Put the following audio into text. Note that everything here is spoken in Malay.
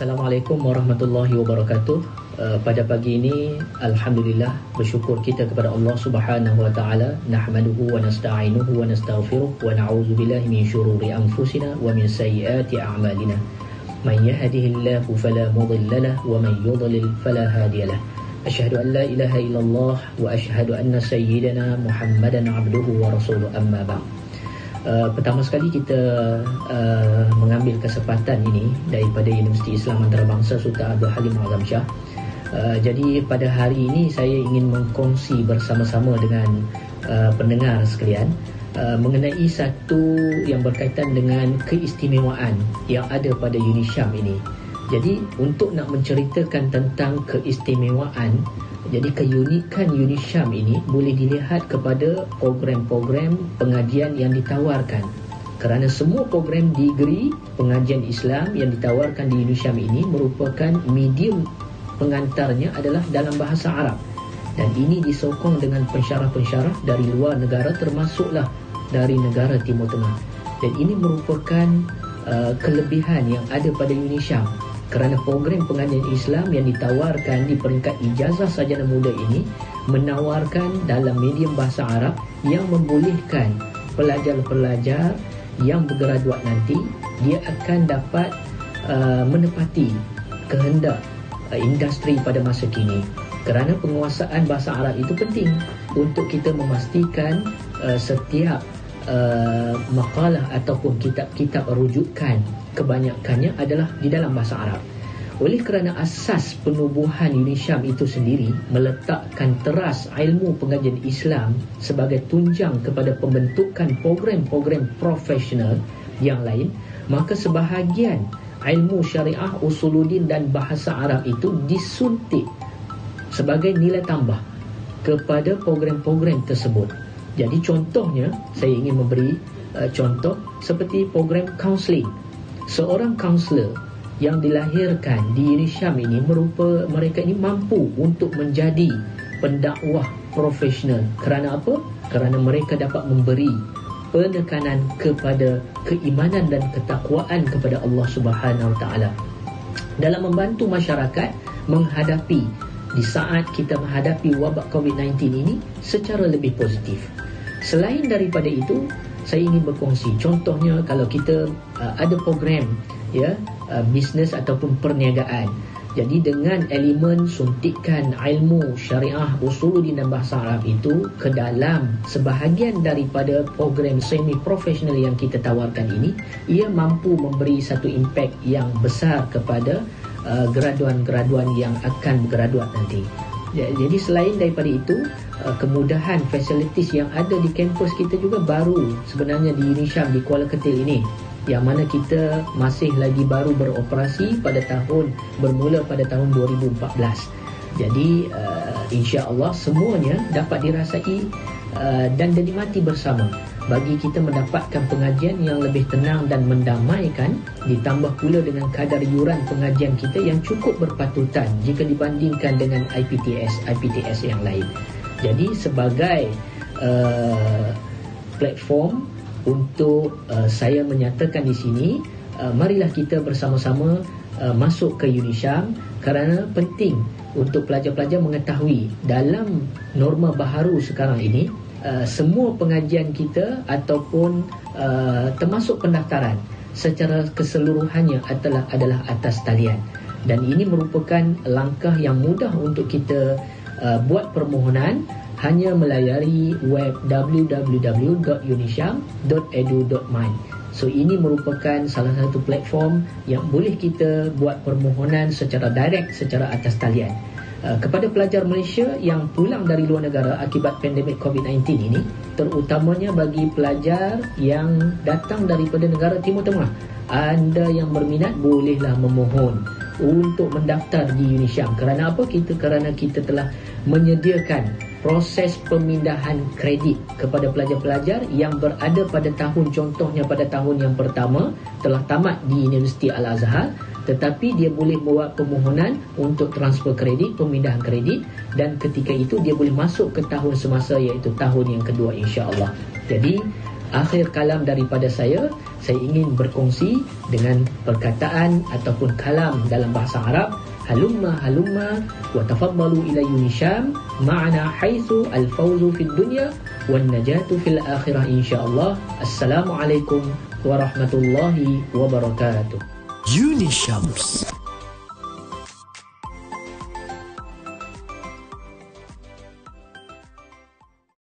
Assalamualaikum warahmatullahi wabarakatuh. Pada pagi ini alhamdulillah bersyukur kita kepada Allah Subhanahu wa taala, nahmaduhu wa nasta'inuhu wa nastaghfiruh wa na'udzu billahi min syururi anfusina wa min sayyiati a'malina. Man yahdihillahu fala mudilla lahu wa man yudlil fala hadiya lahu. Asyhadu an la ilaha illallah wa asyhadu anna sayyidana Muhammadan abduhu wa rasuluh, amma ba'd. Pertama sekali kita mengambil kesempatan ini daripada Universiti Islam Antarabangsa Sultan Abdul Halim Azam Shah. Jadi pada hari ini saya ingin mengkongsi bersama-sama dengan pendengar sekalian mengenai satu yang berkaitan dengan keistimewaan yang ada pada UniSyam ini. Jadi untuk nak menceritakan tentang keistimewaan, jadi keunikan UniSyam ini boleh dilihat kepada program-program pengajian yang ditawarkan. Kerana semua program degree pengajian Islam yang ditawarkan di UniSyam ini merupakan medium pengantarnya adalah dalam bahasa Arab. Dan ini disokong dengan pensyarah-pensyarah dari luar negara, termasuklah dari negara Timur Tengah. Dan ini merupakan kelebihan yang ada pada UniSyam. Kerana program pengajian Islam yang ditawarkan di peringkat ijazah sarjana muda ini menawarkan dalam medium bahasa Arab yang membolehkan pelajar-pelajar yang bergraduat nanti dia akan dapat menepati kehendak industri pada masa kini. Kerana penguasaan bahasa Arab itu penting untuk kita memastikan setiap makalah ataupun kitab-kitab rujukan kebanyakannya adalah di dalam bahasa Arab. Oleh kerana asas penubuhan UniSyam itu sendiri meletakkan teras ilmu pengajian Islam sebagai tunjang kepada pembentukan program-program profesional yang lain, maka sebahagian ilmu syariah, usuluddin dan bahasa Arab itu disuntik sebagai nilai tambah kepada program-program tersebut. Jadi contohnya, saya ingin memberi contoh seperti program counselling. Seorang kaunselor yang dilahirkan di UniSyam ini mereka ini mampu untuk menjadi pendakwah profesional. Kerana apa? Kerana mereka dapat memberi penekanan kepada keimanan dan ketakwaan kepada Allah Subhanahu Wa Taala dalam membantu masyarakat menghadapi di saat kita menghadapi wabak COVID-19 ini secara lebih positif. Selain daripada itu, saya ingin berkongsi contohnya kalau kita ada program bisnes ataupun perniagaan. Jadi dengan elemen suntikan ilmu syariah, usuluddin dan bahasa Arab itu ke dalam sebahagian daripada program semi profesional yang kita tawarkan ini, ia mampu memberi satu impak yang besar kepada graduan-graduan yang akan bergraduat nanti. Jadi selain daripada itu, kemudahan fasilitis yang ada di kampus kita juga baru sebenarnya di UniSyam di Kuala Ketil ini, yang mana kita masih lagi baru beroperasi bermula pada tahun 2014. Jadi insya-Allah semuanya dapat dirasai dan dinikmati bersama bagi kita mendapatkan pengajian yang lebih tenang dan mendamaikan, ditambah pula dengan kadar yuran pengajian kita yang cukup berpatutan jika dibandingkan dengan IPTS yang lain. Jadi sebagai platform untuk saya menyatakan di sini, marilah kita bersama-sama masuk ke UniSyam, kerana penting untuk pelajar-pelajar mengetahui dalam norma baharu sekarang ini, semua pengajian kita ataupun termasuk pendaftaran secara keseluruhannya adalah atas talian. Dan ini merupakan langkah yang mudah untuk kita buat permohonan hanya melayari web www.unisyam.edu.my. So ini merupakan salah satu platform yang boleh kita buat permohonan secara direct, secara atas talian. Kepada pelajar Malaysia yang pulang dari luar negara akibat pandemik COVID-19 ini, terutamanya bagi pelajar yang datang daripada negara Timur Tengah, anda yang berminat bolehlah memohon untuk mendaftar di UniSyam. Kerana apa? Kerana kita telah menyediakan proses pemindahan kredit kepada pelajar-pelajar yang berada pada contohnya pada tahun yang pertama telah tamat di Universiti Al-Azhar, tetapi dia boleh buat permohonan untuk transfer kredit, pemindahan kredit, dan ketika itu dia boleh masuk ke tahun semasa, iaitu tahun yang kedua insya-Allah. Jadi akhir kalam daripada saya ingin berkongsi dengan perkataan ataupun kalam dalam bahasa Arab. Halumma wa tafaddalu ila Yunisham ma'ana haitsu al-fawzu fid dunya wan najatu fil akhirah insyaallah. Assalamualaikum warahmatullahi wabarakatuh. Unishams.